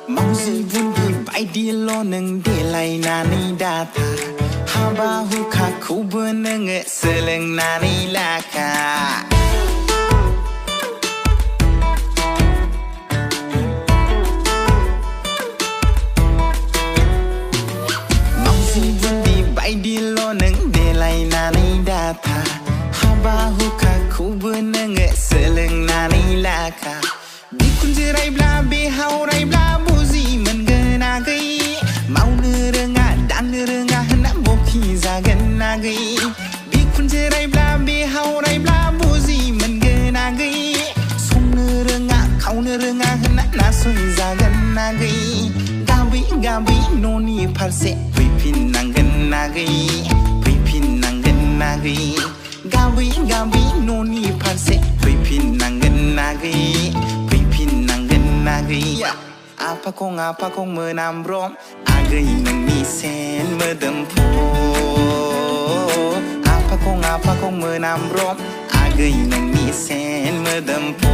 Mauzi bunyi baidi lo neng delai nani data Haba huka kubu neng seleng nani laka Mauzi bunyi baidi lo neng delai nani data Haba huka kubu neng seleng nani laka Bikunjirai bla behaurai bla Bikunjirai behaurai buzi mengenagai Sungno renga kauno renga hendak nasui zagan nagai Gabi noni parse pipin nanggen nagai Pipin nanggen nagai Gabi noni parse pipin nanggen nagai Pipin nanggen nagai Apa kong menambrom Agai nangni sen medempo Apa kong menambrom Agai nangni sen medempo